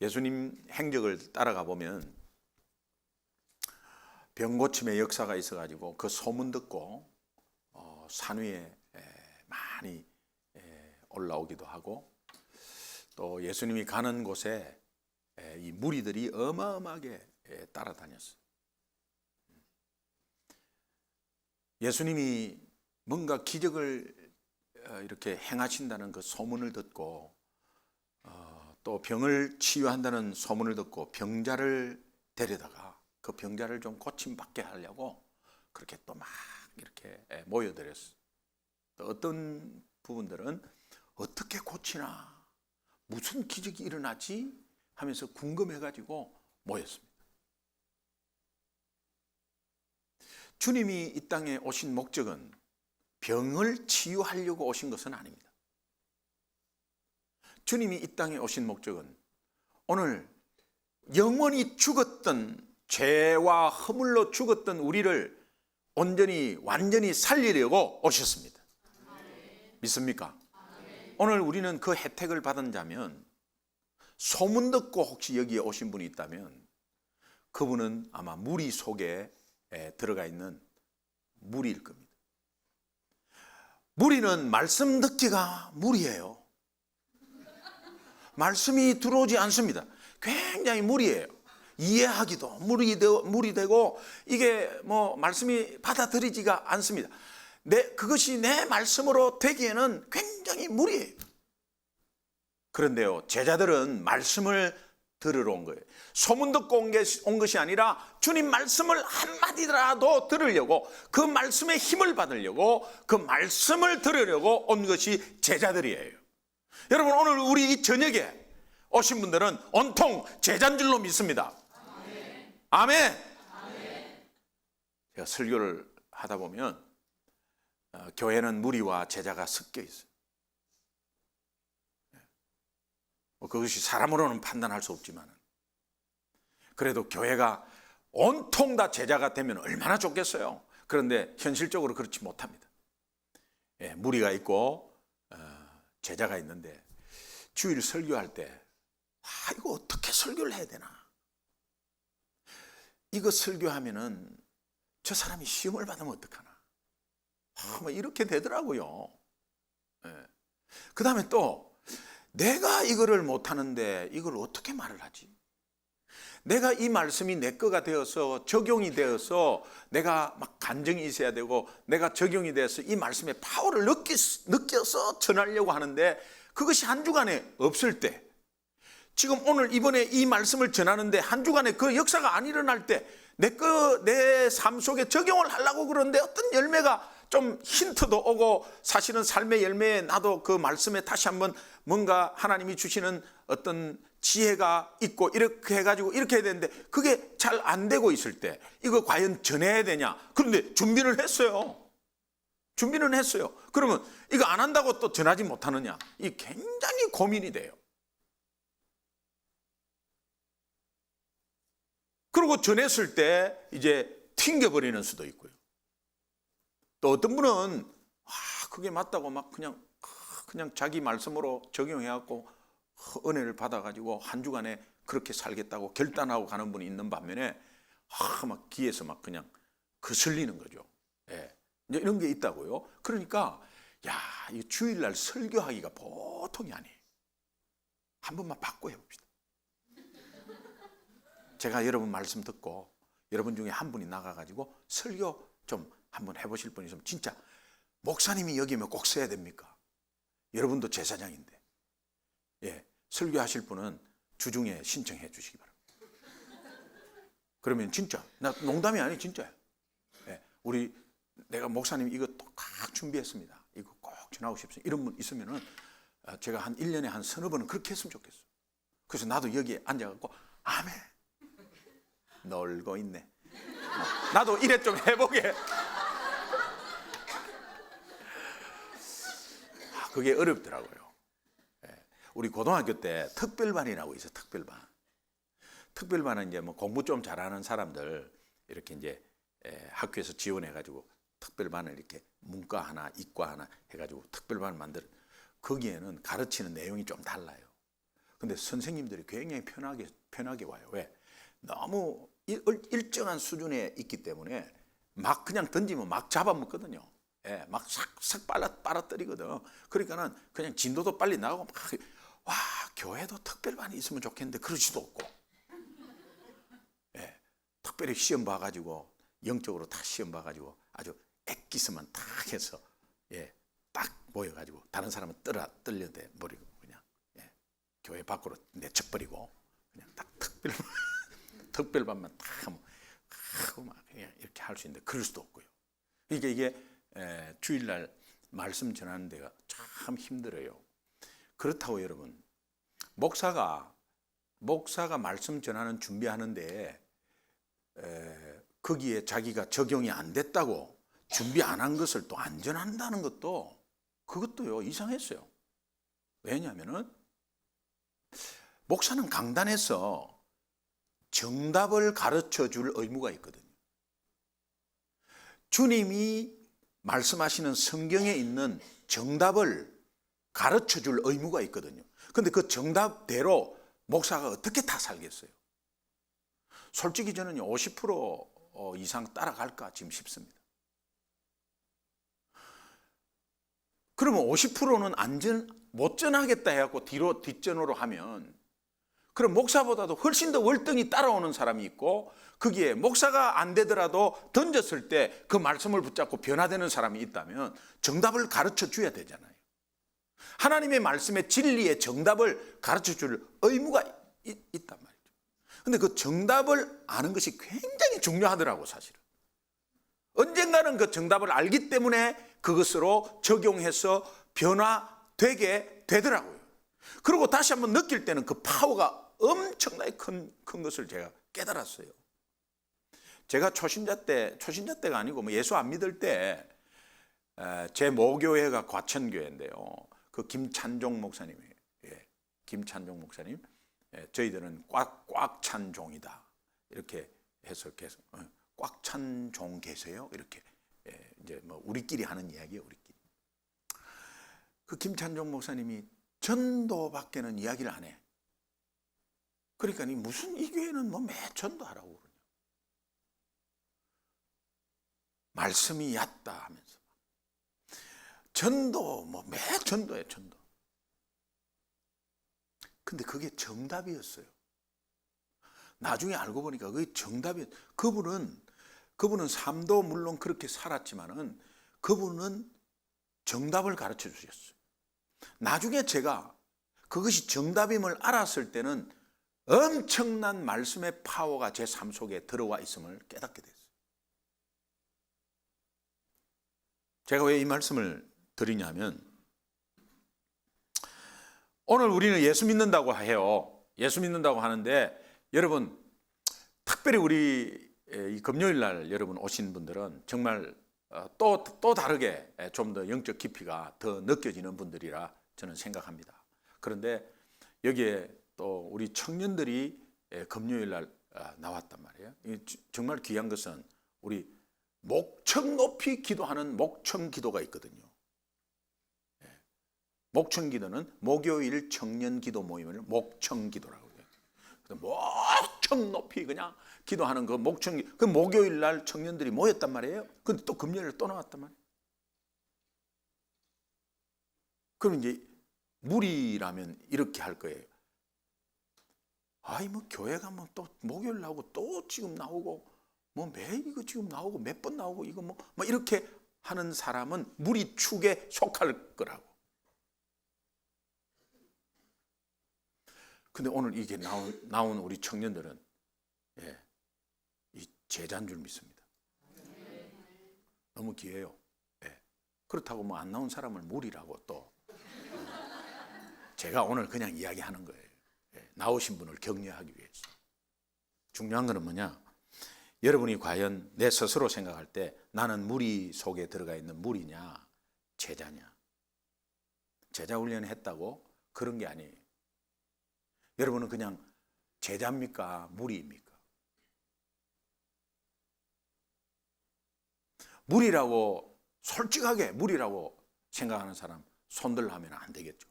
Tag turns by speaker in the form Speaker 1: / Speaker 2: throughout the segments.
Speaker 1: 예수님 행적을 따라가 보면 병고침의 역사가 있어가지고 그 소문 듣고 산 위에 많이 올라오기도 하고, 또 예수님이 가는 곳에 이 무리들이 어마어마하게 따라다녔어요. 예수님이 뭔가 기적을 이렇게 행하신다는 그 소문을 듣고, 또 병을 치유한다는 소문을 듣고 병자를 데려다가 그 병자를 좀 고침받게 하려고 그렇게 또 막 이렇게 모여들었어요. 또 어떤 부분들은 어떻게 고치나, 무슨 기적이 일어나지 하면서 궁금해가지고 모였습니다. 주님이 이 땅에 오신 목적은 병을 치유하려고 오신 것은 아닙니다. 주님이 이 땅에 오신 목적은 오늘 영원히 죽었던, 죄와 허물로 죽었던 우리를 온전히 완전히 살리려고 오셨습니다. 믿습니까? 오늘 우리는 그 혜택을 받은 자면, 소문 듣고 혹시 여기에 오신 분이 있다면 그분은 아마 무리 속에 들어가 있는 무리일 겁니다. 무리는 말씀 듣기가 무리예요. 말씀이 들어오지 않습니다. 굉장히 무리예요. 이해하기도 무리되고 이게 뭐 말씀이 받아들이지가 않습니다. 그것이 내 말씀으로 되기에는 굉장히 무리예요. 그런데요, 제자들은 말씀을 들으러 온 거예요. 소문 듣고 온 것이 아니라 주님 말씀을 한마디라도 들으려고, 그 말씀에 힘을 받으려고, 그 말씀을 들으려고 온 것이 제자들이에요. 여러분, 오늘 우리 이 저녁에 오신 분들은 온통 제자인 줄로 믿습니다. 아멘. 제가 설교를 하다 보면 교회는 무리와 제자가 섞여 있어요. 그것이 사람으로는 판단할 수 없지만, 그래도 교회가 온통 다 제자가 되면 얼마나 좋겠어요. 그런데 현실적으로 그렇지 못합니다. 무리가 있고 제자가 있는데, 주일 설교할 때 이거 어떻게 설교를 해야 되나, 이거 설교하면은 저 사람이 시험을 받으면 어떡하나, 뭐 이렇게 되더라고요. 그 다음에 또 내가 이거를 못하는데 이걸 어떻게 말을 하지? 내가 이 말씀이 내 거가 되어서 적용이 되어서 내가 막 감정이 있어야 되고, 내가 적용이 돼서 이 말씀의 파워를 느껴서 전하려고 하는데 그것이 한 주간에 없을 때, 지금 오늘 이번에 이 말씀을 전하는데 한 주간에 그 역사가 안 일어날 때 내 삶 속에 적용을 하려고 그러는데 어떤 열매가 좀 힌트도 오고, 사실은 삶의 열매에 나도 그 말씀에 다시 한번 뭔가 하나님이 주시는 어떤 지혜가 있고 이렇게 해가지고 이렇게 해야 되는데 그게 잘 안 되고 있을 때 이거 과연 전해야 되냐? 그런데 준비는 했어요. 그러면 이거 안 한다고 또 전하지 못하느냐? 이 굉장히 고민이 돼요. 그리고 전했을 때 이제 튕겨버리는 수도 있고요. 또 어떤 분은 그게 맞다고 막 그냥 자기 말씀으로 적용해갖고 은혜를 받아가지고 한 주간에 그렇게 살겠다고 결단하고 가는 분이 있는 반면에 막 귀에서 막 그냥 거슬리는 거죠. 이제 이런 게 있다고요. 그러니까 이 주일날 설교하기가 보통이 아니에요. 한 번만 바꿔 해봅시다. 제가 여러분 말씀 듣고 여러분 중에 한 분이 나가가지고 설교 좀 한번 해보실 분이 있으면, 진짜 목사님이 여기면 꼭 써야 됩니까? 여러분도 제사장인데, 설교하실 분은 주중에 신청해 주시기 바랍니다. 그러면 진짜, 나 농담이 아니에요, 진짜예요. 내가 목사님 이거 딱 준비했습니다, 이거 꼭 전하고 싶습니다, 이런 분 있으면은 제가 한 1년에 한 서너 번은 그렇게 했으면 좋겠어요. 그래서 나도 여기에 앉아갖고 아멘, 놀고 있네, 나도 이래 좀 해보게. 그게 어렵더라고요. 우리 고등학교 때 특별반이라고 있어요. 특별반은 이제 뭐 공부 좀 잘하는 사람들 이렇게 이제 학교에서 지원해가지고 특별반을 이렇게 문과 하나, 이과 하나 해가지고 특별반을 만들어. 거기에는 가르치는 내용이 좀 달라요. 근데 선생님들이 굉장히 편하게 와요. 왜? 너무 일정한 수준에 있기 때문에 막 그냥 던지면 막 잡아먹거든요. 예, 막 싹싹 빨아떨이거든. 그러니까는 그냥 진도도 빨리 나가고 막, 와, 교회도 특별반이 있으면 좋겠는데 그러지도 없고, 예, 특별히 시험 봐가지고 영적으로 다 시험 봐가지고 아주 액기스만 딱 해서, 예, 딱 모여가지고 다른 사람은 떨려대 버리고 그냥, 예, 교회 밖으로 내쳐버리고 그냥 딱 특별반만 딱 하고 막 그냥 이렇게 할 수 있는데 그럴 수도 없고요. 그러니까 이게 주일날 말씀 전하는 데가 참 힘들어요. 그렇다고 여러분, 목사가 말씀 전하는 준비하는데 거기에 자기가 적용이 안 됐다고 준비 안 한 것을 또 안 전한다는 것도, 그것도요 이상했어요. 왜냐하면은 목사는 강단에서 정답을 가르쳐 줄 의무가 있거든요. 주님이 말씀하시는 성경에 있는 정답을 가르쳐 줄 의무가 있거든요. 그런데 그 정답대로 목사가 어떻게 다 살겠어요? 솔직히 저는요 50% 이상 따라갈까 지금 싶습니다. 그러면 50%는 못 전하겠다 해갖고 뒷전으로 하면, 그럼 목사보다도 훨씬 더 월등히 따라오는 사람이 있고, 거기에 목사가 안 되더라도 던졌을 때 그 말씀을 붙잡고 변화되는 사람이 있다면 정답을 가르쳐 줘야 되잖아요. 하나님의 말씀의 진리의 정답을 가르쳐 줄 의무가 있단 말이죠. 근데 그 정답을 아는 것이 굉장히 중요하더라고, 사실은. 언젠가는 그 정답을 알기 때문에 그것으로 적용해서 변화되게 되더라고요. 그리고 다시 한번 느낄 때는 그 파워가 엄청나게 큰 것을 제가 깨달았어요. 제가 초신자 때가 아니고 뭐 예수 안 믿을 때 제 모교회가 과천교회인데요. 그 김찬종 목사님이에요. 예, 김찬종 목사님. 예, 저희들은 꽉 찬 종이다 이렇게 해서 계속 꽉 찬 종 계세요 이렇게, 예, 이제 뭐 우리끼리 하는 이야기예요, 우리끼리. 그 김찬종 목사님이 전도밖에는 이야기를 안 해. 그러니까 무슨 이 교회는 뭐 매 전도하라고 그러냐. 말씀이 얕다 하면서 전도 뭐 매 전도해, 전도. 근데 그게 정답이었어요. 나중에 알고 보니까 그게 정답이었어요. 그분은 삶도 물론 그렇게 살았지만은 그분은 정답을 가르쳐 주셨어요. 나중에 제가 그것이 정답임을 알았을 때는 엄청난 말씀의 파워가 제 삶 속에 들어와 있음을 깨닫게 됐어요. 제가 왜 이 말씀을 드리냐면, 오늘 우리는 예수 믿는다고 해요. 예수 믿는다고 하는데, 여러분 특별히 우리 이 금요일 날 여러분 오신 분들은 정말 또 다르게 좀 더 영적 깊이가 더 느껴지는 분들이라 저는 생각합니다. 그런데 여기에 또 우리 청년들이 금요일 날 나왔단 말이에요. 정말 귀한 것은 우리 목청 높이 기도하는 목청 기도가 있거든요. 목청 기도는 목요일 청년 기도 모임을 목청 기도라고 해요. 목청 높이 그냥 기도하는 그 목청, 그 목요일 날 청년들이 모였단 말이에요. 근데 또 금요일 또 나왔단 말이에요. 그럼 이제 무리라면 이렇게 할 거예요. 아이 뭐 교회가 뭐 또 목요일 나오고 또 지금 나오고 뭐 매일 이거 지금 나오고 몇 번 나오고 이거 뭐 이렇게 하는 사람은 무리 축에 속할 거라고. 근데 오늘 이게 나온 우리 청년들은, 예, 이 제자인 줄 믿습니다. 너무 귀해요. 예. 그렇다고 뭐 안 나온 사람을 무리라고 또 제가 오늘 그냥 이야기하는 거예요. 예. 나오신 분을 격려하기 위해서. 중요한 거는 뭐냐? 여러분이 과연 내 스스로 생각할 때 나는 무리 속에 들어가 있는 무리냐 제자냐? 제자 훈련을 했다고 그런 게 아니에요. 여러분은 그냥 제자입니까? 무리입니까? 무리라고, 솔직하게 무리라고 생각하는 사람 손들라 하면 안 되겠죠.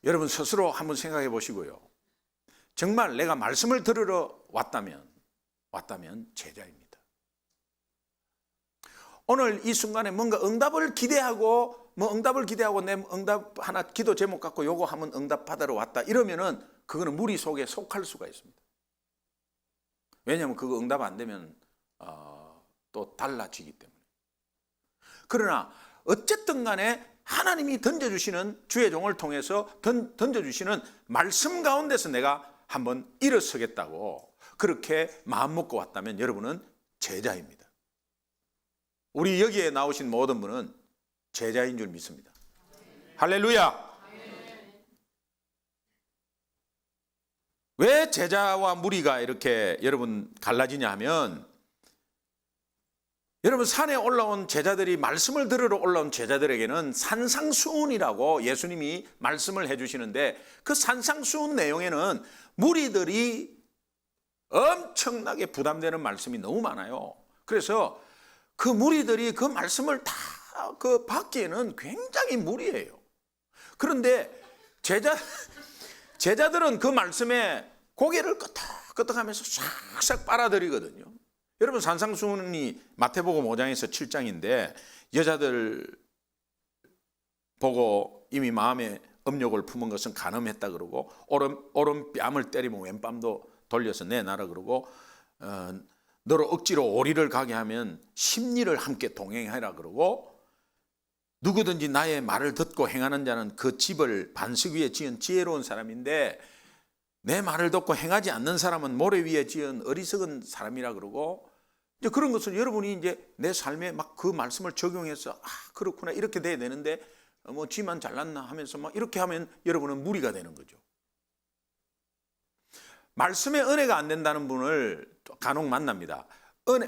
Speaker 1: 여러분 스스로 한번 생각해 보시고요. 정말 내가 말씀을 들으러 왔다면 제자입니다. 오늘 이 순간에 뭔가 응답을 기대하고 내 응답 하나 기도 제목 갖고 요거 하면 응답 받으러 왔다 이러면은 그거는 무리 속에 속할 수가 있습니다. 왜냐하면 그거 응답 안 되면 또 달라지기 때문에. 그러나 어쨌든 간에 하나님이 던져주시는 주의 종을 통해서 던져주시는 말씀 가운데서 내가 한번 일어서겠다고 그렇게 마음 먹고 왔다면 여러분은 제자입니다. 우리 여기에 나오신 모든 분은 제자인 줄 믿습니다. 할렐루야. 왜 제자와 무리가 이렇게 여러분 갈라지냐 하면, 여러분 산에 올라온 제자들이, 말씀을 들으러 올라온 제자들에게는 산상수훈이라고 예수님이 말씀을 해주시는데, 그 산상수훈 내용에는 무리들이 엄청나게 부담되는 말씀이 너무 많아요. 그래서 그 무리들이 그 말씀을 다 받기에는 굉장히 무리예요. 그런데 제자들은 그 말씀에 고개를 끄덕끄덕하면서 싹싹 빨아들이거든요. 여러분 산상수훈이 마태복음 5장에서 7장인데 여자들 보고 이미 마음에 음욕을 품은 것은 간음했다 그러고, 오른 뺨을 때리면 왼 뺨도 돌려서 내놔라 그러고, 너로 억지로 오리를 가게 하면 십리를 함께 동행하라 그러고, 누구든지 나의 말을 듣고 행하는 자는 그 집을 반석 위에 지은 지혜로운 사람인데, 내 말을 듣고 행하지 않는 사람은 모래 위에 지은 어리석은 사람이라 그러고, 이제 그런 것을 여러분이 이제 내 삶에 막 그 말씀을 적용해서 그렇구나 이렇게 돼야 되는데 뭐 지만 잘났나 하면서 막 이렇게 하면 여러분은 무리가 되는 거죠. 말씀의 은혜가 안 된다는 분을 간혹 만납니다.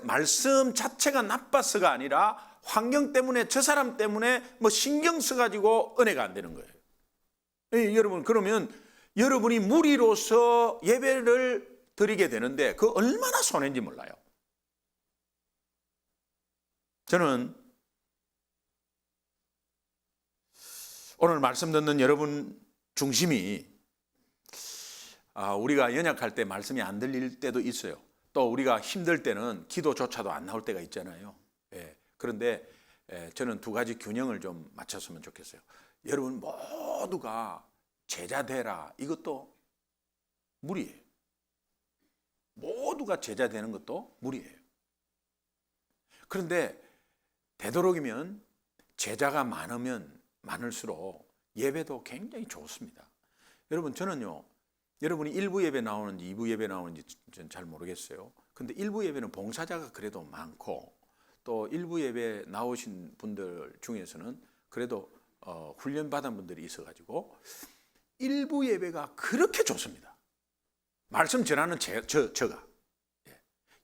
Speaker 1: 말씀 자체가 나빠서가 아니라 환경 때문에, 저 사람 때문에 뭐 신경 써가지고 은혜가 안 되는 거예요. 여러분, 그러면 여러분이 무리로서 예배를 드리게 되는데 그 얼마나 손해인지 몰라요. 저는 오늘 말씀 듣는 여러분 중심이, 우리가 연약할 때 말씀이 안 들릴 때도 있어요. 또 우리가 힘들 때는 기도조차도 안 나올 때가 있잖아요. 그런데 저는 두 가지 균형을 좀 맞췄으면 좋겠어요. 여러분 모두가 제자 되라, 이것도 무리예요. 모두가 제자 되는 것도 무리예요. 그런데 되도록이면 제자가 많으면 많을수록 예배도 굉장히 좋습니다. 여러분, 저는요, 여러분이 1부 예배 나오는지 2부 예배 나오는지 저는 잘 모르겠어요. 근데 1부 예배는 봉사자가 그래도 많고, 또 1부 예배 나오신 분들 중에서는 그래도 훈련받은 분들이 있어가지고 1부 예배가 그렇게 좋습니다. 말씀 전하는 저가.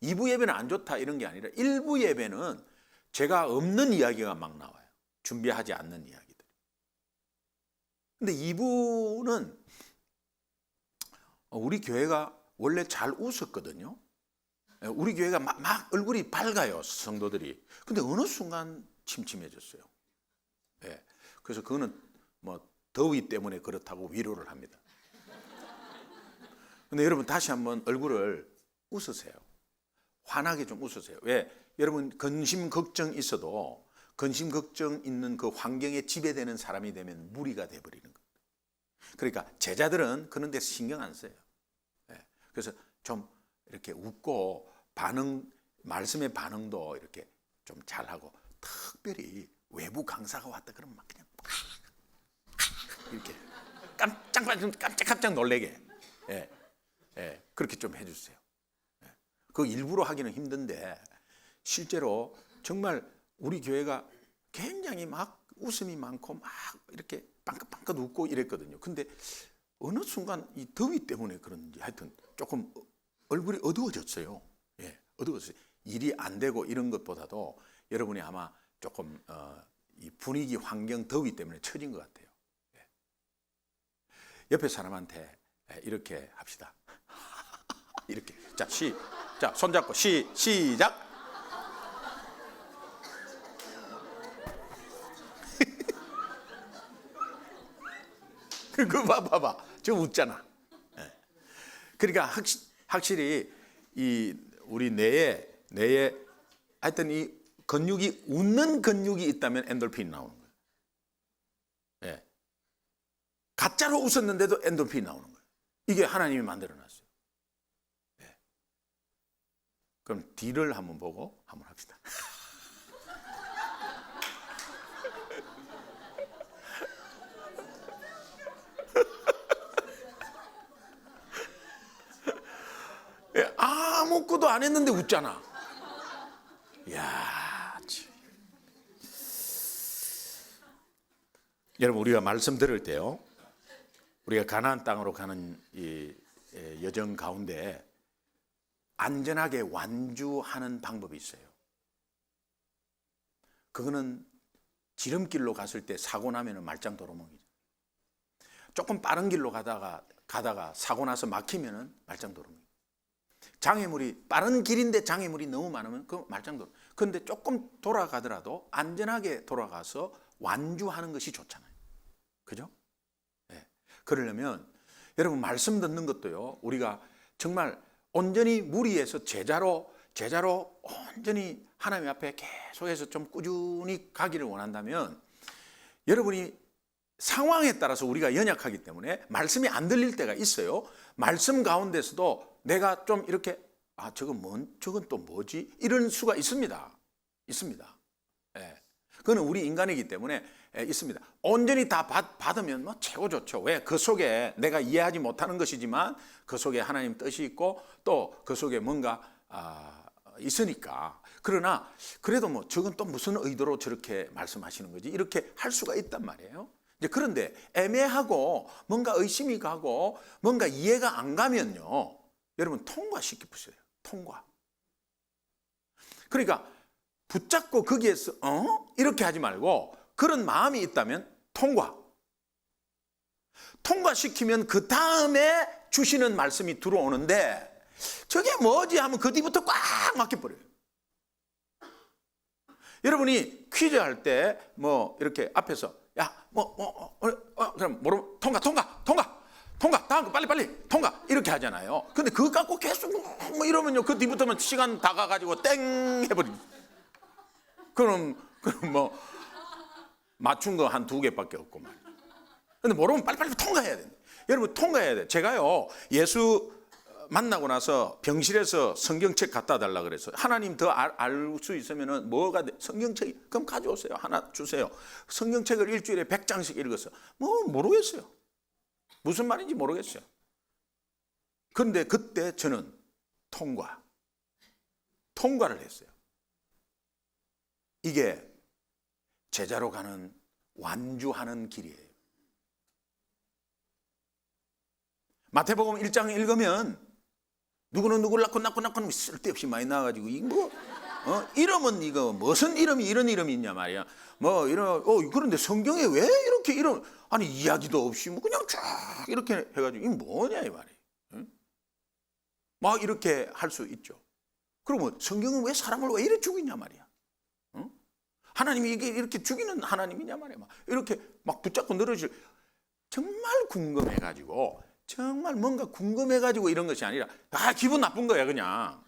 Speaker 1: 2부 예배는 안 좋다 이런 게 아니라 1부 예배는 제가 없는 이야기가 막 나와요. 준비하지 않는 이야기들. 근데 2부는 우리 교회가 원래 잘 웃었거든요. 우리 교회가 막 얼굴이 밝아요, 성도들이. 근데 어느 순간 침침해졌어요. 그래서 그거는 뭐 더위 때문에 그렇다고 위로를 합니다. 근데 여러분 다시 한번 얼굴을 웃으세요. 환하게 좀 웃으세요. 왜? 여러분 근심 걱정 있어도 근심 걱정 있는 그 환경에 지배되는 사람이 되면 무리가 돼버리는 거예요. 그러니까 제자들은 그런 데서 신경 안 써요. 그래서 좀 이렇게 웃고 말씀의 반응도 이렇게 좀 잘하고, 특별히 외부 강사가 왔다 그러면 막 그냥 이렇게 깜짝깜짝 놀래게 그렇게 좀 해주세요. 그 일부러 하기는 힘든데 실제로 정말 우리 교회가 굉장히 막 웃음이 많고 막 이렇게 빵긋빵긋 웃고 이랬거든요. 근데 어느 순간 이 더위 때문에 그런지 하여튼 조금 얼굴이 어두워졌어요. 어두워졌어요. 일이 안 되고 이런 것보다도 여러분이 아마 조금 이 분위기, 환경, 더위 때문에 처진 것 같아요. 옆에 사람한테 이렇게 합시다. 이렇게. 자, 손잡고 시작. 그거 봐봐. 저 웃잖아. 예. 그러니까 확실히 이 우리 뇌에 하여튼 이 근육이 웃는 근육이 있다면 엔돌핀이 나오는 거예요. 예. 가짜로 웃었는데도 엔돌핀이 나오는 거예요. 이게 하나님이 만들어 놨어요. 예. 그럼 D를 한번 보고 한번 합시다. 예, 아무것도 안 했는데 웃잖아. 이야, 여러분, 우리가 말씀 들을 때요, 우리가 가나안 땅으로 가는 이 여정 가운데 안전하게 완주하는 방법이 있어요. 그거는 지름길로 갔을 때 사고 나면 말짱 도루묵이죠. 조금 빠른 길로 가다가 사고 나서 막히면 말짱 도루묵. 장애물이 빠른 길인데 장애물이 너무 많으면 그 말짱도루. 그런데 조금 돌아가더라도 안전하게 돌아가서 완주하는 것이 좋잖아요. 그죠? 네. 그러려면 여러분 말씀 듣는 것도요, 우리가 정말 온전히 무리해서 제자로 온전히 하나님 앞에 계속해서 좀 꾸준히 가기를 원한다면 여러분이 상황에 따라서 우리가 연약하기 때문에 말씀이 안 들릴 때가 있어요. 말씀 가운데서도 내가 좀 이렇게 저건 또 뭐지? 이런 수가 있습니다. 예. 그거는 우리 인간이기 때문에 있습니다. 온전히 다 받으면 뭐 최고 좋죠. 왜? 그 속에 내가 이해하지 못하는 것이지만 그 속에 하나님 뜻이 있고 또 그 속에 뭔가 있으니까. 그러나 그래도 뭐 저건 또 무슨 의도로 저렇게 말씀하시는 거지? 이렇게 할 수가 있단 말이에요. 이제 그런데 애매하고 뭔가 의심이 가고 뭔가 이해가 안 가면요, 여러분 통과시켜 보세요. 통과. 그러니까 붙잡고 거기에서 이렇게 하지 말고 그런 마음이 있다면 통과시키면 그 다음에 주시는 말씀이 들어오는데 저게 뭐지 하면 그 뒤부터 꽉 막혀버려요. 여러분이 퀴즈 할 때 뭐 이렇게 앞에서 그럼 통과 다음 거 빨리 통과 이렇게 하잖아요. 근데 그거 갖고 계속 뭐 이러면요, 그 뒤부터는 시간 다 가가지고 땡 해버리죠. 그럼 뭐 맞춘 거 한 2개밖에 없고 말이에요. 근데 모르면 빨리빨리 통과해야 돼요. 여러분 통과해야 돼요. 제가요, 예수 만나고 나서 병실에서 성경책 갖다 달라 그래서 하나님 더 알 수 있으면은 뭐가 돼? 성경책 그럼 가져오세요. 하나 주세요. 성경책을 일주일에 100장씩 읽었어요. 뭐 모르겠어요. 무슨 말인지 모르겠어요. 그런데 그때 저는 통과를 했어요. 이게 제자로 가는 완주하는 길이에요. 마태복음 1장 읽으면 누구는 누구를 낳고 쓸데없이 많이 나와가지고 이거 이름은 이거 무슨 이름이 이런 이름이 있냐 말이야. 뭐 이런 그런데 성경에 왜 이렇게 이런 아니 이야기도 없이 뭐 그냥 쫙 이렇게 해가지고 이게 뭐냐 이 말이에요. 응? 막 이렇게 할 수 있죠. 그러면 성경은 왜 사람을 왜 이래 죽이냐 말이야. 응? 하나님이 이게 이렇게 죽이는 하나님이냐 말이야. 막 이렇게 막 붙잡고 늘어질 정말 궁금해가지고. 정말 뭔가 궁금해가지고 이런 것이 아니라 기분 나쁜 거야 그냥.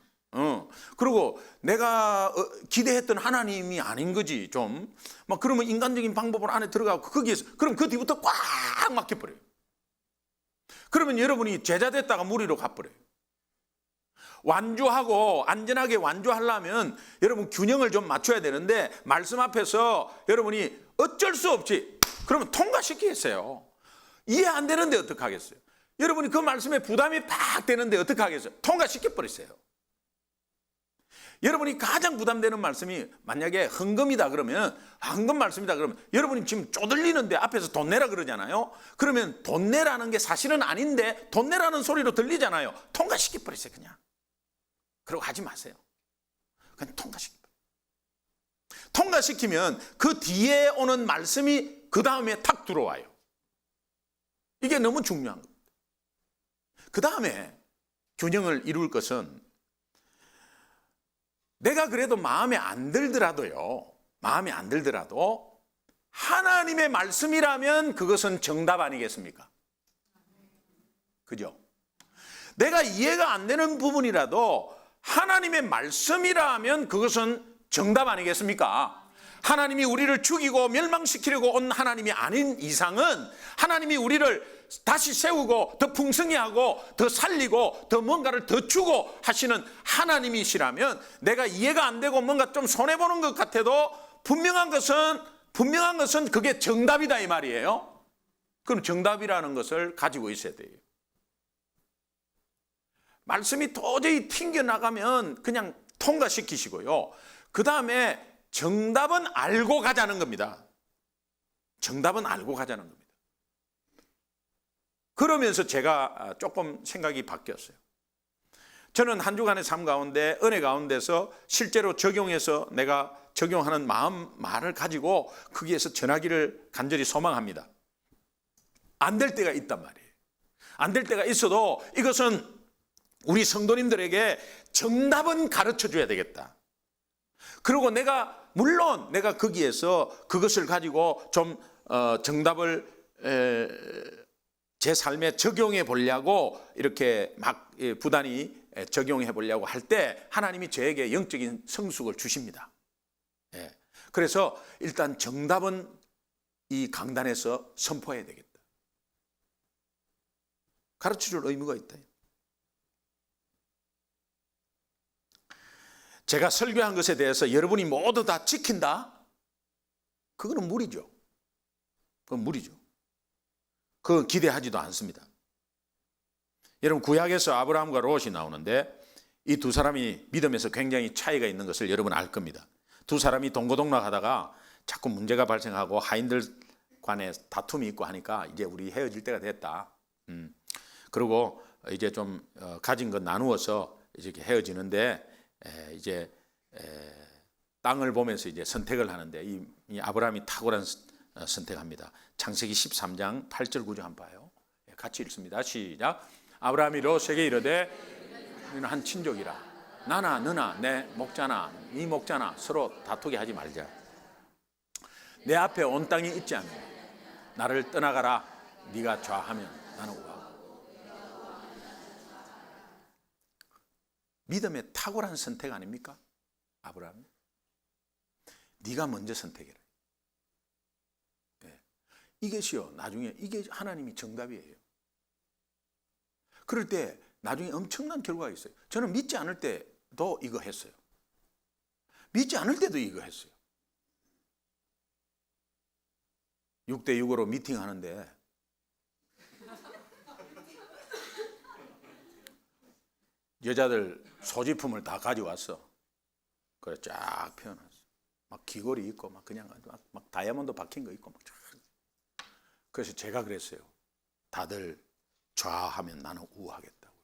Speaker 1: 그리고 내가 기대했던 하나님이 아닌 거지 좀. 막 그러면 인간적인 방법으로 안에 들어가고 거기에서 그럼 그 뒤부터 꽉 막혀버려요. 그러면 여러분이 제자 됐다가 무리로 가버려요. 완주하고 안전하게 완주하려면 여러분 균형을 좀 맞춰야 되는데 말씀 앞에서 여러분이 어쩔 수 없이 그러면 통과시키겠어요. 이해 안 되는데 어떡하겠어요. 여러분이 그 말씀에 부담이 팍 되는데 어떡하겠어요? 통과시켜버리세요. 여러분이 가장 부담되는 말씀이 만약에 헌금이다 그러면 헌금 말씀이다 그러면 여러분이 지금 쪼들리는데 앞에서 돈 내라 그러잖아요. 그러면 돈 내라는 게 사실은 아닌데 돈 내라는 소리로 들리잖아요. 통과시켜버리세요 그냥. 그러고 하지 마세요. 그냥 통과시키면 그 뒤에 오는 말씀이 그 다음에 탁 들어와요. 이게 너무 중요한 겁니다. 그 다음에 균형을 이룰 것은 내가 그래도 마음에 안 들더라도 하나님의 말씀이라면 그것은 정답 아니겠습니까? 그죠? 내가 이해가 안 되는 부분이라도 하나님의 말씀이라 면 그것은 정답 아니겠습니까? 하나님이 우리를 죽이고 멸망시키려고 온 하나님이 아닌 이상은 하나님이 우리를 다시 세우고 더 풍성히 하고 더 살리고 더 뭔가를 더 주고 하시는 하나님이시라면 내가 이해가 안 되고 뭔가 좀 손해보는 것 같아도 분명한 것은 그게 정답이다 이 말이에요. 그럼 정답이라는 것을 가지고 있어야 돼요. 말씀이 도저히 튕겨나가면 그냥 통과시키시고요. 그 다음에 정답은 알고 가자는 겁니다. 정답은 알고 가자는 겁니다. 그러면서 제가 조금 생각이 바뀌었어요. 저는 한 주간의 삶 가운데 은혜 가운데서 실제로 적용해서 내가 적용하는 말을 가지고 거기에서 전하기를 간절히 소망합니다. 안 될 때가 있단 말이에요. 안 될 때가 있어도 이것은 우리 성도님들에게 정답은 가르쳐 줘야 되겠다. 그리고 물론 내가 거기에서 그것을 가지고 좀 정답을 제 삶에 적용해 보려고 이렇게 막 부단히 적용해 보려고 할 때 하나님이 저에게 영적인 성숙을 주십니다. 그래서 일단 정답은 이 강단에서 선포해야 되겠다. 가르쳐줄 의무가 있다. 제가 설교한 것에 대해서 여러분이 모두 다 지킨다? 그거는 무리죠. 그건 무리죠. 그건 기대하지도 않습니다. 여러분 구약에서 아브라함과 롯이 나오는데 이 두 사람이 믿음에서 굉장히 차이가 있는 것을 여러분 알 겁니다. 두 사람이 동고동락하다가 자꾸 문제가 발생하고 하인들 간에 다툼이 있고 하니까 이제 우리 헤어질 때가 됐다. 그리고 이제 좀 가진 것 나누어서 이렇게 헤어지는데 이제 땅을 보면서 이제 선택을 하는데 이 아브라함이 탁월한 선택합니다. 창세기 13장 8절 9절 한번 봐요. 같이 읽습니다. 시작. 아브라함이 롯에게 이르되 너는 한 친족이라 나나 너나 내 목자나 네 목자나 서로 다투게 하지 말자. 내 앞에 온 땅이 있지 않으면 나를 떠나가라. 네가 좌하면 나는 우하고. 믿음의 탁월한 선택 아닙니까? 아브라함, 네가 먼저 선택해라. 이것이요, 나중에 이게 하나님이 정답이에요. 그럴 때 나중에 엄청난 결과가 있어요. 저는 믿지 않을 때도 이거 했어요. 믿지 않을 때도 이거 했어요. 6대6으로 미팅하는데 여자들 소지품을 다 가져왔어. 그래 쫙 펴놨어. 막 귀걸이 있고 막 그냥 막 다이아몬드 박힌 거 있고 막. 그래서 제가 그랬어요. 다들 좌하면 나는 우하겠다고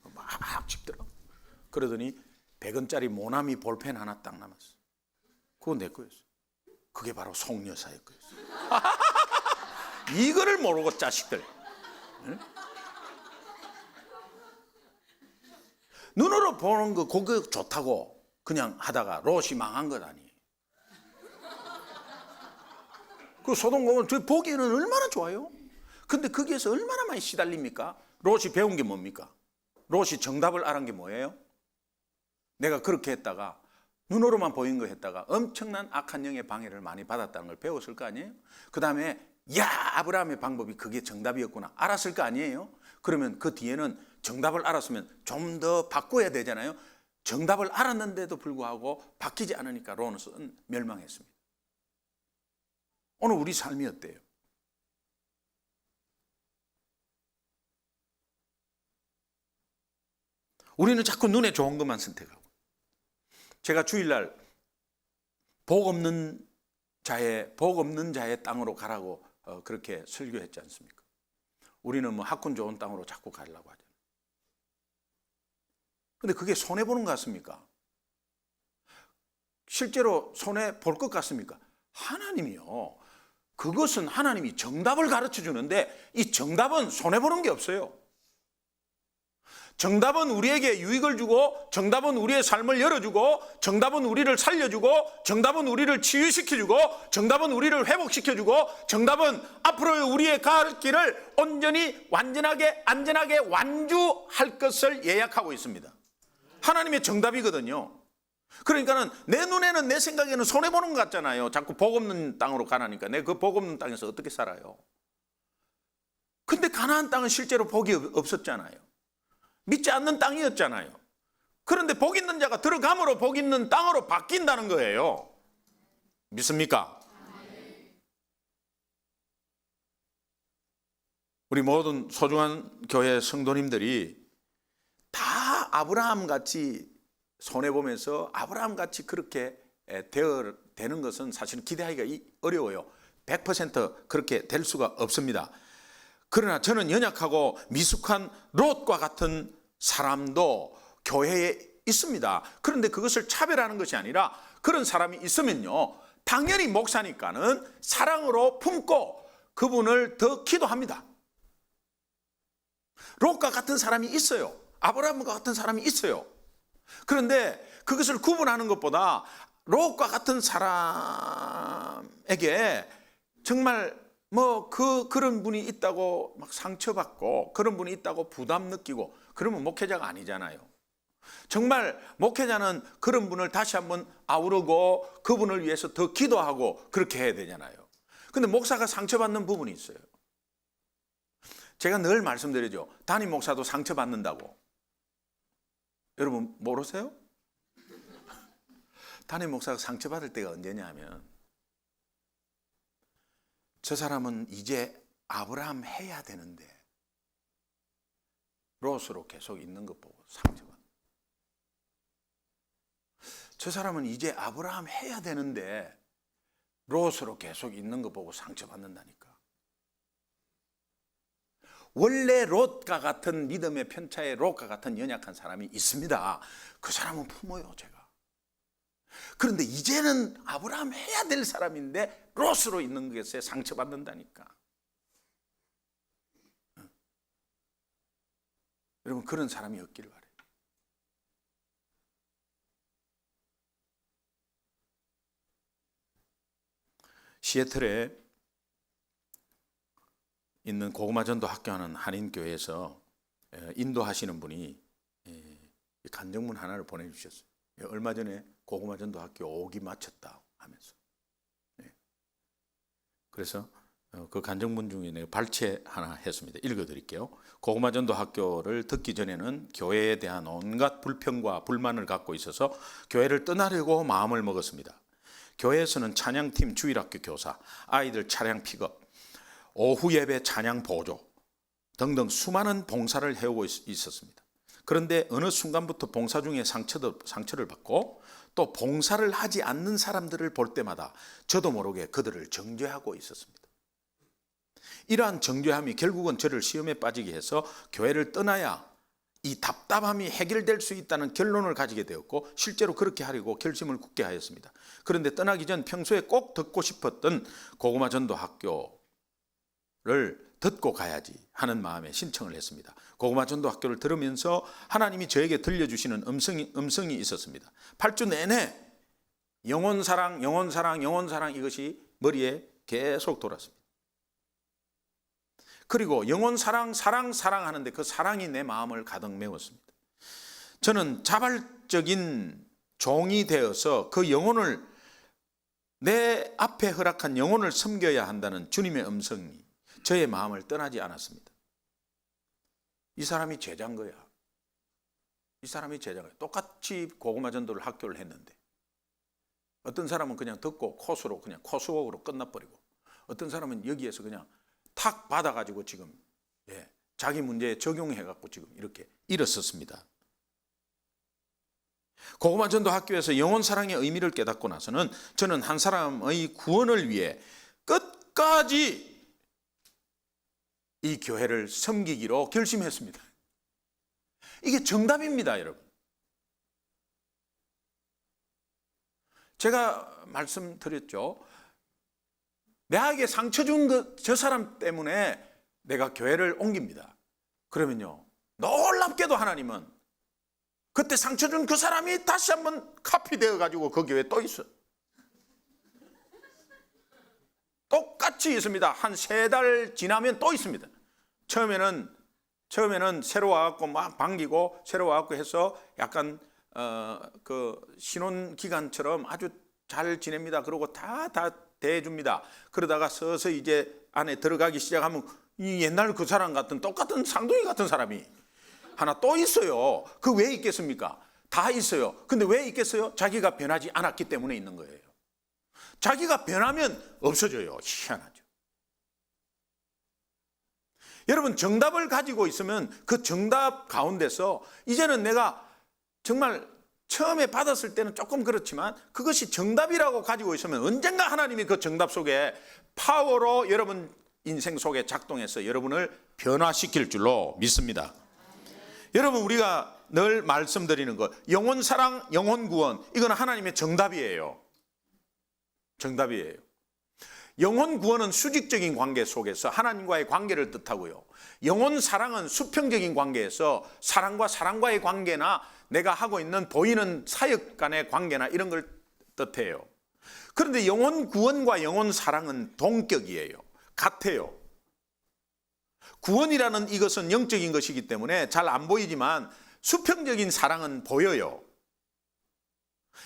Speaker 1: 그랬어요. 막 찍더라고. 그러더니 100원짜리 모나미 볼펜 하나 딱 남았어. 그건 내 거였어. 그게 바로 송 여사의 거였어. 이거를 모르고 자식들. 응? 눈으로 보는 거 그거 좋다고 그냥 하다가 롯이 망한 것 아니에요. 그 소돔 고모라 저 보기에는 얼마나 좋아요. 근데 거기에서 얼마나 많이 시달립니까? 롯이 배운 게 뭡니까? 롯이 정답을 알은 게 뭐예요? 내가 그렇게 했다가 눈으로만 보인 거 했다가 엄청난 악한 영의 방해를 많이 받았다는 걸 배웠을 거 아니에요? 그 다음에 야 아브라함의 방법이 그게 정답이었구나 알았을 거 아니에요? 그러면 그 뒤에는 정답을 알았으면 좀 더 바꿔야 되잖아요. 정답을 알았는데도 불구하고 바뀌지 않으니까 롯은 멸망했습니다. 오늘 우리 삶이 어때요? 우리는 자꾸 눈에 좋은 것만 선택하고. 제가 주일날 복 없는 자의 땅으로 가라고 그렇게 설교했지 않습니까? 우리는 뭐 학군 좋은 땅으로 자꾸 가려고 하잖아요. 근데 그게 손해보는 것 같습니까? 실제로 손해볼 것 같습니까? 하나님이요. 그것은 하나님이 정답을 가르쳐 주는데 이 정답은 손해보는 게 없어요. 정답은 우리에게 유익을 주고, 정답은 우리의 삶을 열어주고, 정답은 우리를 살려주고, 정답은 우리를 치유시켜주고, 정답은 우리를 회복시켜주고, 정답은 앞으로 우리의 갈 길을 온전히 완전하게 안전하게 완주할 것을 예약하고 있습니다. 하나님의 정답이거든요. 그러니까는 내 눈에는, 내 생각에는 손해보는 것 같잖아요. 자꾸 복 없는 땅으로 가라니까. 내 그 복 없는 땅에서 어떻게 살아요? 근데 가나안 땅은 실제로 복이 없었잖아요. 믿지 않는 땅이었잖아요. 그런데 복 있는 자가 들어감으로 복 있는 땅으로 바뀐다는 거예요. 믿습니까? 우리 모든 소중한 교회 성도님들이 다 아브라함 같이 손해보면서 아브라함 같이 그렇게 되는 것은 사실은 기대하기가 어려워요. 100% 그렇게 될 수가 없습니다. 그러나 저는 연약하고 미숙한 롯과 같은 사람도 교회에 있습니다. 그런데 그것을 차별하는 것이 아니라 그런 사람이 있으면요, 당연히 목사니까는 사랑으로 품고 그분을 더 기도합니다. 롯과 같은 사람이 있어요. 아브라함과 같은 사람이 있어요. 그런데 그것을 구분하는 것보다 롯과 같은 사람에게 정말 그런 분이 있다고 막 상처받고, 그런 분이 있다고 부담 느끼고, 그러면 목회자가 아니잖아요. 정말 목회자는 그런 분을 다시 한번 아우르고 그분을 위해서 더 기도하고 그렇게 해야 되잖아요. 근데 목사가 상처받는 부분이 있어요. 제가 늘 말씀드리죠. 담임 목사도 상처받는다고. 여러분 모르세요? 담임 목사가 상처받을 때가 언제냐 하면, 저 사람은 이제 아브라함 해야 되는데 롯으로 계속 있는 것 보고 상처받는. 저 사람은 이제 아브라함 해야 되는데 롯으로 계속 있는 것 보고 상처받는다니까. 원래 롯과 같은 믿음의 편차에 롯과 같은 연약한 사람이 있습니다. 그 사람은 품어요, 제가. 그런데 이제는 아브라함 해야 될 사람인데 롯으로 있는 것에 상처받는다니까. 여러분, 그런 사람이 없기를 바라요. 시애틀에 있는 고구마 전도 학교하는 한인교회에서 인도하시는 분이 간증문 하나를 보내주셨어요. 얼마 전에 고구마 전도 학교 5기 마쳤다 하면서. 그래서 그 간증문 중에 내가 발췌 하나 했습니다. 읽어드릴게요. 고구마 전도 학교를 듣기 전에는 교회에 대한 온갖 불평과 불만을 갖고 있어서 교회를 떠나려고 마음을 먹었습니다. 교회에서는 찬양팀, 주일학교 교사, 아이들 차량 픽업, 오후 예배 찬양 보조 등등 수많은 봉사를 해오고 있었습니다. 그런데 어느 순간부터 봉사 중에 상처를 받고 또 봉사를 하지 않는 사람들을 볼 때마다 저도 모르게 그들을 정죄하고 있었습니다. 이러한 정죄함이 결국은 저를 시험에 빠지게 해서 교회를 떠나야 이 답답함이 해결될 수 있다는 결론을 가지게 되었고, 실제로 그렇게 하려고 결심을 굳게 하였습니다. 그런데 떠나기 전 평소에 꼭 듣고 싶었던 고구마 전도 학교를 듣고 가야지 하는 마음에 신청을 했습니다. 고구마 전도 학교를 들으면서 하나님이 저에게 들려주시는 음성이 있었습니다. 8주 내내 영혼사랑, 영혼사랑, 영혼사랑, 이것이 머리에 계속 돌았습니다. 그리고 영혼사랑, 사랑 하는데 그 사랑이 내 마음을 가득 메웠습니다. 저는 자발적인 종이 되어서 그 영혼을, 내 앞에 허락한 영혼을 섬겨야 한다는 주님의 음성이 저의 마음을 떠나지 않았습니다. 이 사람이 제자인 거야. 이 사람이 제자인 거야. 똑같이 고구마 전도를 학교를 했는데 어떤 사람은 그냥 듣고 코스로 그냥 코스웍으로 끝나버리고, 어떤 사람은 여기에서 그냥 탁 받아가지고 지금 자기 문제에 적용해갖고 지금 이렇게 일었었습니다. 고구마 전도 학교에서 영혼 사랑의 의미를 깨닫고 나서는 저는 한 사람의 구원을 위해 끝까지 이 교회를 섬기기로 결심했습니다. 이게 정답입니다, 여러분. 제가 말씀드렸죠. 내에게 상처 준 저 사람 때문에 내가 교회를 옮깁니다. 그러면요, 놀랍게도 하나님은 그때 상처 준 그 사람이 다시 한번 카피되어 가지고 그 교회에 또 있어. 똑같이 있습니다. 한 3달 지나면 또 있습니다. 처음에는 새로 와갖고 막 반기고 새로 와갖고 해서 약간 그 신혼 기간처럼 아주 잘 지냅니다. 그러고 다 대해줍니다. 그러다가 서서히 이제 안에 들어가기 시작하면 이 옛날 그 사람 같은 똑같은 쌍둥이 같은 사람이 하나 또 있어요. 그 왜 있겠습니까? 다 있어요. 근데 왜 있겠어요? 자기가 변하지 않았기 때문에 있는 거예요. 자기가 변하면 없어져요. 희한하죠. 여러분, 정답을 가지고 있으면 그 정답 가운데서 이제는 내가 정말 처음에 받았을 때는 조금 그렇지만 그것이 정답이라고 가지고 있으면 언젠가 하나님이 그 정답 속에 파워로 여러분 인생 속에 작동해서 여러분을 변화시킬 줄로 믿습니다. 여러분, 우리가 늘 말씀드리는 것, 영혼 사랑, 영혼 구원, 이건 하나님의 정답이에요. 정답이에요. 영혼 구원은 수직적인 관계 속에서 하나님과의 관계를 뜻하고요. 영혼 사랑은 수평적인 관계에서 사랑과 사랑과의 관계나 내가 하고 있는 보이는 사역 간의 관계나 이런 걸 뜻해요. 그런데 영혼 구원과 영혼 사랑은 동격이에요. 같아요. 구원이라는 이것은 영적인 것이기 때문에 잘 안 보이지만 수평적인 사랑은 보여요.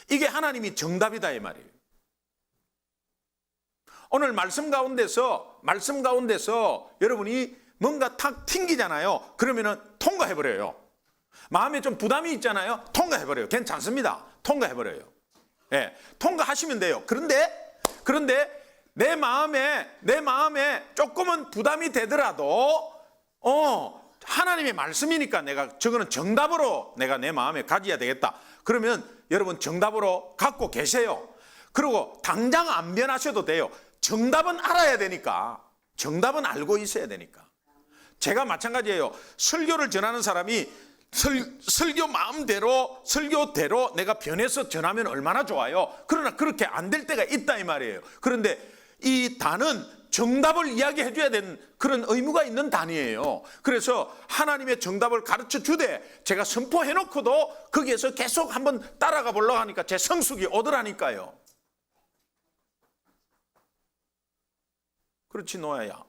Speaker 1: 이게 하나님이 정답이다 이 말이에요. 오늘 말씀 가운데서 여러분이 뭔가 탁 튕기잖아요. 그러면은 통과해버려요. 마음에 좀 부담이 있잖아요. 통과해버려요. 괜찮습니다. 통과해버려요. 예, 통과하시면 돼요. 그런데 내 마음에 조금은 부담이 되더라도 하나님의 말씀이니까 내가 저거는 정답으로 내가 내 마음에 가져야 되겠다. 그러면 여러분 정답으로 갖고 계세요. 그리고 당장 안 변하셔도 돼요. 정답은 알아야 되니까. 정답은 알고 있어야 되니까. 제가 마찬가지예요. 설교를 전하는 사람이 설교 마음대로 설교대로 내가 변해서 전하면 얼마나 좋아요. 그러나 그렇게 안 될 때가 있다 이 말이에요. 그런데 이 단은 정답을 이야기해 줘야 되는 그런 의무가 있는 단이에요. 그래서 하나님의 정답을 가르쳐 주되 제가 선포해 놓고도 거기에서 계속 한번 따라가 보려고 하니까 제 성숙이 오더라니까요. 그렇지 노아야.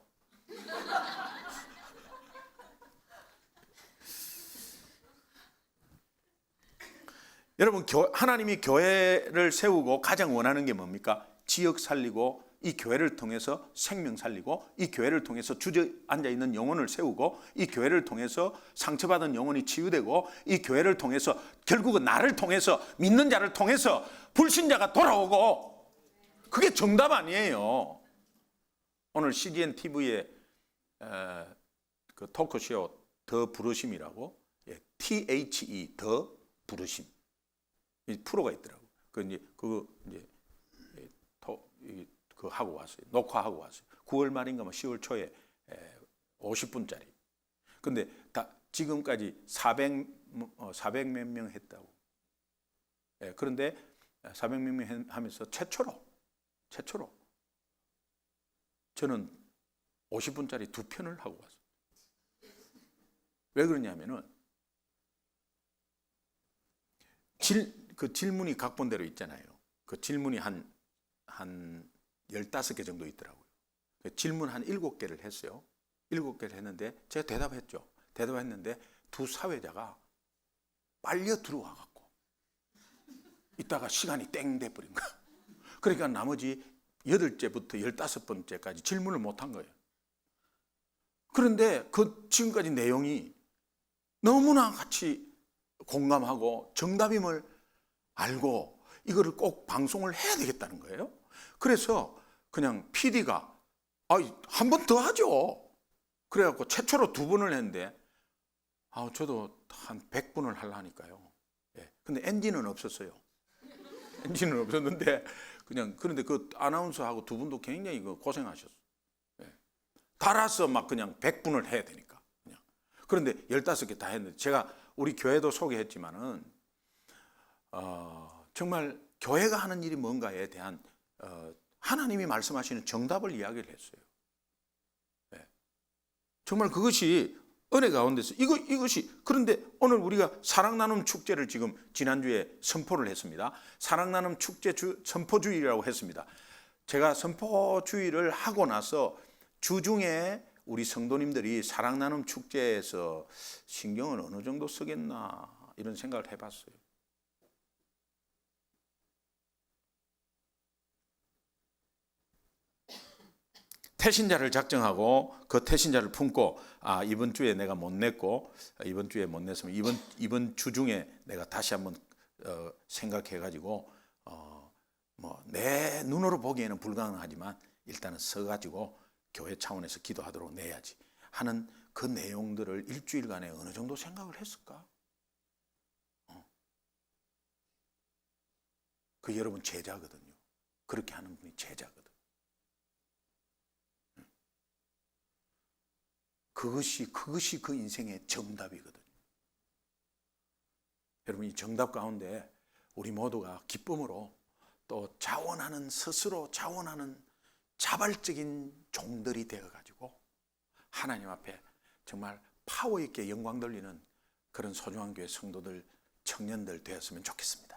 Speaker 1: 여러분, 하나님이 교회를 세우고 가장 원하는 게 뭡니까? 지역 살리고 이 교회를 통해서 생명 살리고 이 교회를 통해서 주저앉아 있는 영혼을 세우고 이 교회를 통해서 상처받은 영혼이 치유되고 이 교회를 통해서 결국은 나를 통해서 믿는 자를 통해서 불신자가 돌아오고, 그게 정답 아니에요. 오늘 CGN TV에 그 토크쇼 더 부르심이라고, THE 더 부르심 프로가 있더라고. 그 하고 왔어요. 녹화하고 왔어요. 9월 말인가 10월 초에 50분짜리. 근데 다 지금까지 400 몇 명 했다고. 그런데 400 몇 명 하면서 최초로 저는 50분짜리 2편을 하고 왔어요. 왜 그러냐면은 그 질문이 각본대로 있잖아요. 그 질문이 한 15개 정도 있더라고요. 질문 한 7개를 했어요. 7개를 했는데 제가 대답했죠. 대답했는데 두 사회자가 빨려 들어와 갖고 이따가 시간이 땡 돼버린 거야. 그러니까 나머지 8제부터 15번째까지 질문을 못 한 거예요. 그런데 그 지금까지 내용이 너무나 같이 공감하고 정답임을 알고 이거를 꼭 방송을 해야 되겠다는 거예요. 그래서 그냥 PD가 한 번 더 하죠. 그래갖고 최초로 2번을 했는데 저도 한 100분을 하려니까요. 근데 NG는 없었어요. NG는 없었는데 그런데 그 아나운서하고 2분도 굉장히 고생하셨어요. 달아서 막 그냥 100분을 해야 되니까 그냥. 그런데 15개 다 했는데 제가 우리 교회도 소개했지만은 정말 교회가 하는 일이 뭔가에 대한 하나님이 말씀하시는 정답을 이야기를 했어요. 정말 그것이 은혜 가운데서 이것이, 그런데 오늘 우리가 사랑 나눔 축제를 지금 지난주에 선포를 했습니다. 사랑 나눔 축제 선포주일이라고 했습니다. 제가 선포주일을 하고 나서 주중에 우리 성도님들이 사랑 나눔 축제에서 신경을 어느 정도 쓰겠나 이런 생각을 해봤어요. 태신자를 작정하고 그 태신자를 품고, 이번 주에 내가 못 냈고, 이번 주에 못 냈으면 이번 주 중에 내가 다시 한번 생각해 가지고 뭐 내 눈으로 보기에는 불가능하지만 일단은 서 가지고 교회 차원에서 기도하도록 내야지 하는 그 내용들을 일주일간에 어느 정도 생각을 했을까? 그 여러분 제자거든요. 그렇게 하는 분이 제자거든. 그것이 그 인생의 정답이거든요. 여러분, 이 정답 가운데 우리 모두가 기쁨으로 또 스스로 자원하는 자발적인 종들이 되어가지고 하나님 앞에 정말 파워 있게 영광 돌리는 그런 소중한 교회 성도들, 청년들 되었으면 좋겠습니다.